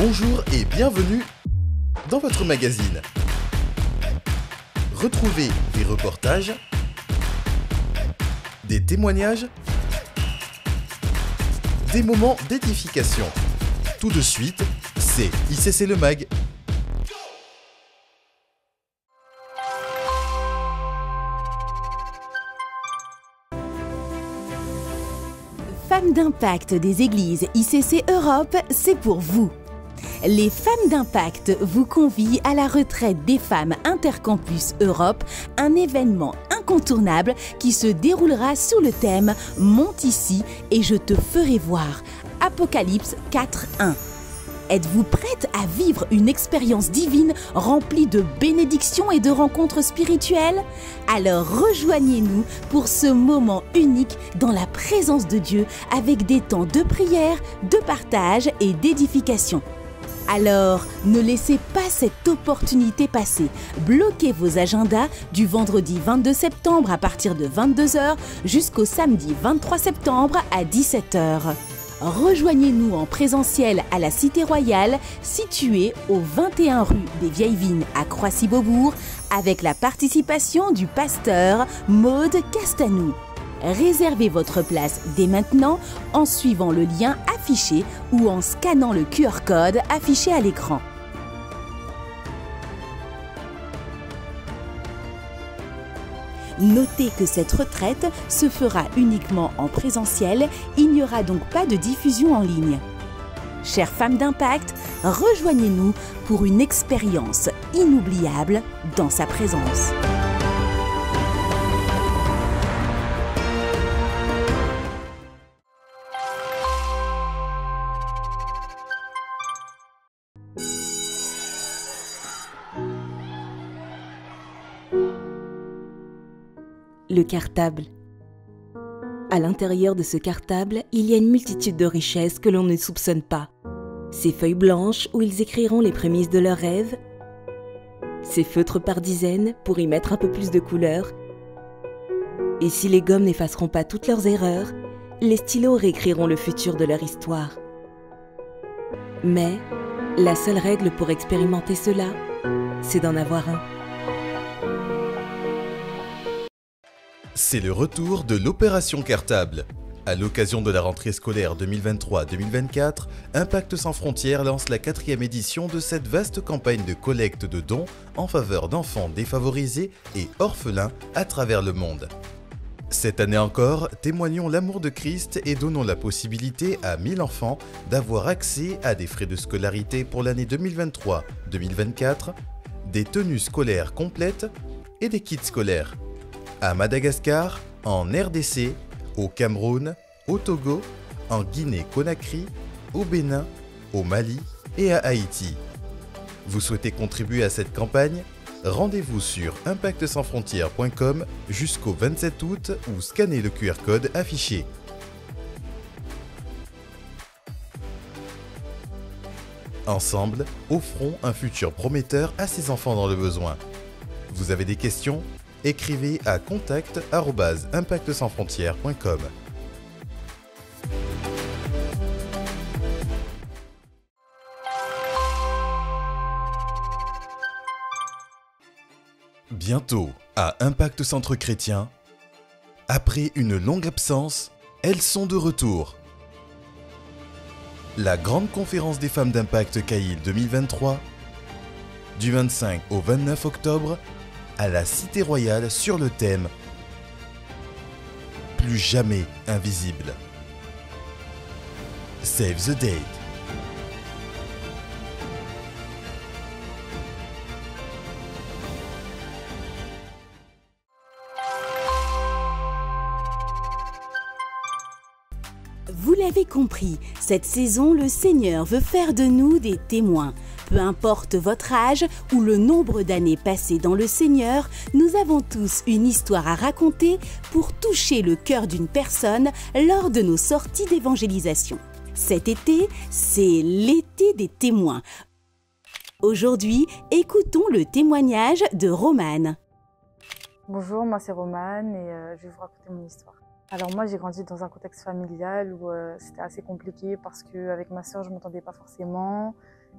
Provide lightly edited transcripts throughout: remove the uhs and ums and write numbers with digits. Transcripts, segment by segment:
Bonjour et bienvenue dans votre magazine. Retrouvez des reportages, des témoignages, des moments d'édification. Tout de suite, c'est ICC Le Mag. Femmes d'impact des églises ICC Europe, c'est pour vous. Les Femmes d'impact vous convient à la retraite des femmes Intercampus Europe, un événement incontournable qui se déroulera sous le thème « Monte ici et je te ferai voir » Apocalypse 4:1. Êtes-vous prête à vivre une expérience divine remplie de bénédictions et de rencontres spirituelles? Alors rejoignez-nous pour ce moment unique dans la présence de Dieu avec des temps de prière, de partage et d'édification. Alors, ne laissez pas cette opportunité passer. Bloquez vos agendas du vendredi 22 septembre à partir de 22h jusqu'au samedi 23 septembre à 17h. Rejoignez-nous en présentiel à la Cité Royale, située au 21 rue des Vieilles Vignes à Croissy-Beaubourg, avec la participation du pasteur Maude Castanou. Réservez votre place dès maintenant en suivant le lien affiché ou en scannant le QR code affiché à l'écran. Notez que cette retraite se fera uniquement en présentiel, il n'y aura donc pas de diffusion en ligne. Chères femmes d'impact, rejoignez-nous pour une expérience inoubliable dans sa présence. Le cartable. À l'intérieur de ce cartable, il y a une multitude de richesses que l'on ne soupçonne pas. Ces feuilles blanches où ils écriront les prémices de leurs rêves, ces feutres par dizaines pour y mettre un peu plus de couleur. Et si les gommes n'effaceront pas toutes leurs erreurs, les stylos réécriront le futur de leur histoire. Mais la seule règle pour expérimenter cela, c'est d'en avoir un. C'est le retour de l'opération Cartable. À l'occasion de la rentrée scolaire 2023-2024, Impact Sans Frontières lance la 4e édition de cette vaste campagne de collecte de dons en faveur d'enfants défavorisés et orphelins à travers le monde. Cette année encore, témoignons l'amour de Christ et donnons la possibilité à 1000 enfants d'avoir accès à des frais de scolarité pour l'année 2023-2024, des tenues scolaires complètes et des kits scolaires. À Madagascar, en RDC, au Cameroun, au Togo, en Guinée-Conakry, au Bénin, au Mali et à Haïti. Vous souhaitez contribuer à cette campagne? Rendez-vous sur impactsansfrontières.com jusqu'au 27 août ou scannez le QR code affiché. Ensemble, offrons un futur prometteur à ces enfants dans le besoin. Vous avez des questions? Écrivez à contact@impactsansfrontières.com. Bientôt, à Impact Centre Chrétien, après une longue absence, elles sont de retour. La grande conférence des femmes d'Impact CAIL 2023, du 25 au 29 octobre, à la Cité Royale sur le thème « Plus jamais invisible ». Save the date. Vous l'avez compris, cette saison, le Seigneur veut faire de nous des témoins. Peu importe votre âge ou le nombre d'années passées dans le Seigneur, nous avons tous une histoire à raconter pour toucher le cœur d'une personne lors de nos sorties d'évangélisation. Cet été, c'est l'été des témoins. Aujourd'hui, écoutons le témoignage de Romane. Bonjour, moi c'est Romane et je vais vous raconter mon histoire. Alors moi j'ai grandi dans un contexte familial où c'était assez compliqué parce qu'avec ma sœur je ne m'entendais pas forcément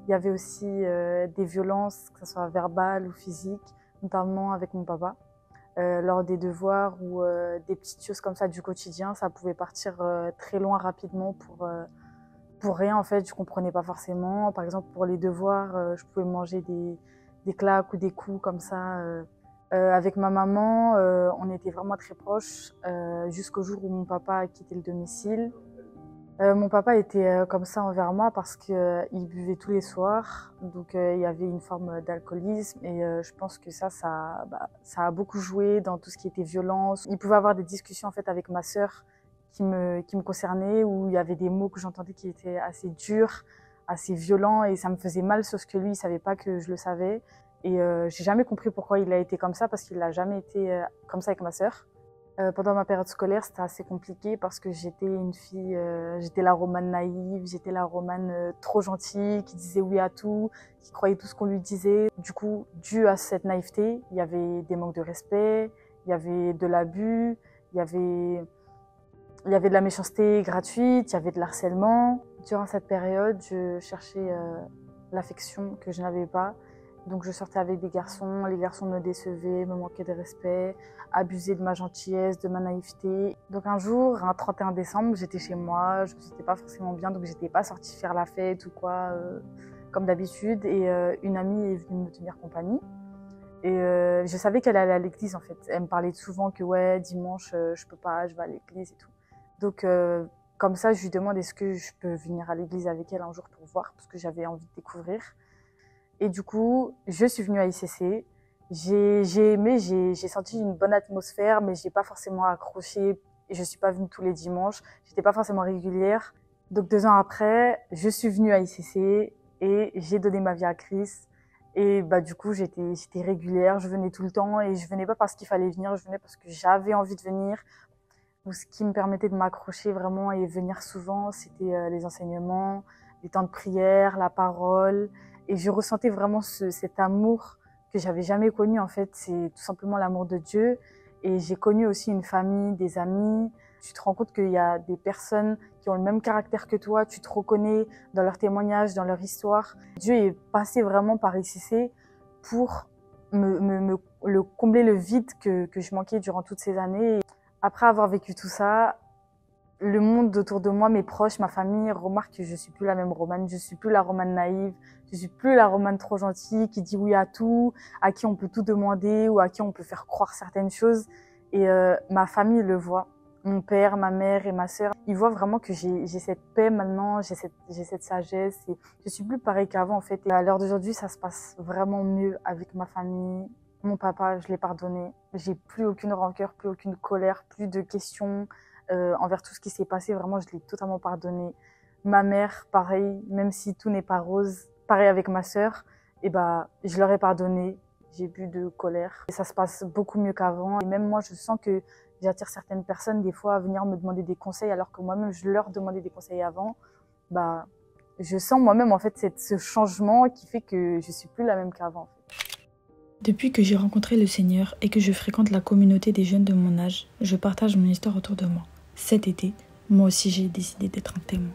Il y avait aussi des violences, que ce soit verbales ou physiques, notamment avec mon papa. Lors des devoirs ou des petites choses comme ça du quotidien, ça pouvait partir très loin rapidement pour rien en fait, je comprenais pas forcément. Par exemple pour les devoirs, je pouvais manger des claques ou des coups comme ça. Avec ma maman, on était vraiment très proches jusqu'au jour où mon papa a quitté le domicile. Mon papa était comme ça envers moi parce qu'il buvait tous les soirs, donc il y avait une forme d'alcoolisme et je pense que ça a beaucoup joué dans tout ce qui était violence. Il pouvait avoir des discussions en fait avec ma sœur qui me concernaient où il y avait des mots que j'entendais qui étaient assez durs, assez violents et ça me faisait mal sauf que lui il savait pas que je le savais et j'ai jamais compris pourquoi il a été comme ça parce qu'il n'a jamais été comme ça avec ma sœur. Pendant ma période scolaire, c'était assez compliqué parce que j'étais une fille, j'étais la Romane naïve, j'étais la Romane trop gentille, qui disait oui à tout, qui croyait tout ce qu'on lui disait. Du coup, dû à cette naïveté, il y avait des manques de respect, il y avait de l'abus, il y avait de la méchanceté gratuite, il y avait de l'harcèlement. Durant cette période, je cherchais l'affection que je n'avais pas. Donc je sortais avec des garçons, les garçons me décevaient, me manquaient de respect, abusaient de ma gentillesse, de ma naïveté. Donc un jour, un 31 décembre, j'étais chez moi, je me sentais pas forcément bien, donc j'étais pas sortie faire la fête ou quoi, comme d'habitude. Et une amie est venue me tenir compagnie. Et je savais qu'elle allait à l'église en fait. Elle me parlait souvent que ouais, dimanche, je peux pas, je vais à l'église et tout. Donc comme ça, je lui demande est-ce que je peux venir à l'église avec elle un jour pour voir, parce que j'avais envie de découvrir. Et du coup, je suis venue à ICC. J'ai aimé, j'ai senti une bonne atmosphère, mais j'ai pas forcément accroché. Et je suis pas venue tous les dimanches. J'étais pas forcément régulière. Donc 2 ans après, je suis venue à ICC et j'ai donné ma vie à Christ. Et bah du coup, j'étais régulière. Je venais tout le temps et je venais pas parce qu'il fallait venir. Je venais parce que j'avais envie de venir. Donc, ce qui me permettait de m'accrocher vraiment et venir souvent, c'était les enseignements, les temps de prière, la parole. Et je ressentais vraiment cet amour que j'avais jamais connu en fait. C'est tout simplement l'amour de Dieu. Et j'ai connu aussi une famille, des amis. Tu te rends compte qu'il y a des personnes qui ont le même caractère que toi. Tu te reconnais dans leurs témoignages, dans leur histoire. Dieu est passé vraiment par ICC pour combler le vide que je manquais durant toutes ces années. Et après avoir vécu tout ça, le monde autour de moi, mes proches, ma famille remarquent que je suis plus la même Romane. Je suis plus la Romane naïve. Je suis plus la Romane trop gentille qui dit oui à tout, à qui on peut tout demander ou à qui on peut faire croire certaines choses. Et ma famille le voit. Mon père, ma mère et ma sœur, ils voient vraiment que j'ai cette paix maintenant, j'ai cette sagesse. Et je suis plus pareille qu'avant en fait. Et à l'heure d'aujourd'hui, ça se passe vraiment mieux avec ma famille. Mon papa, je l'ai pardonné. J'ai plus aucune rancœur, plus aucune colère, plus de questions envers tout ce qui s'est passé. Vraiment, je l'ai totalement pardonné. Ma mère, pareil, même si tout n'est pas rose, pareil avec ma sœur, et bah, je leur ai pardonné. J'ai plus de colère. Et ça se passe beaucoup mieux qu'avant. Et même moi, je sens que j'attire certaines personnes des fois à venir me demander des conseils alors que moi-même, je leur demandais des conseils avant. Bah, je sens moi-même en fait ce changement qui fait que je suis plus la même qu'avant. En fait. Depuis que j'ai rencontré le Seigneur et que je fréquente la communauté des jeunes de mon âge, je partage mon histoire autour de moi. Cet été, moi aussi j'ai décidé d'être un témoin.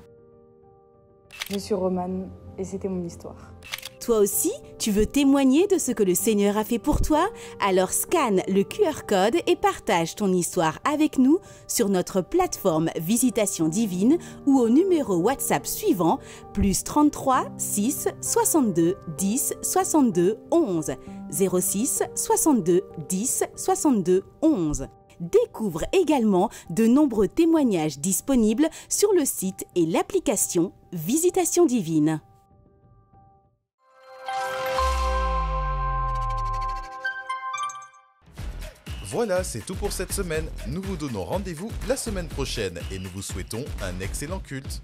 Je suis Romane et c'était mon histoire. Toi aussi, tu veux témoigner de ce que le Seigneur a fait pour toi? Alors scanne le QR code et partage ton histoire avec nous sur notre plateforme Visitation Divine ou au numéro WhatsApp suivant +33 6 62 10 62 11 06 62 10 62 11. Découvre également de nombreux témoignages disponibles sur le site et l'application Visitation Divine. Voilà, c'est tout pour cette semaine. Nous vous donnons rendez-vous la semaine prochaine et nous vous souhaitons un excellent culte.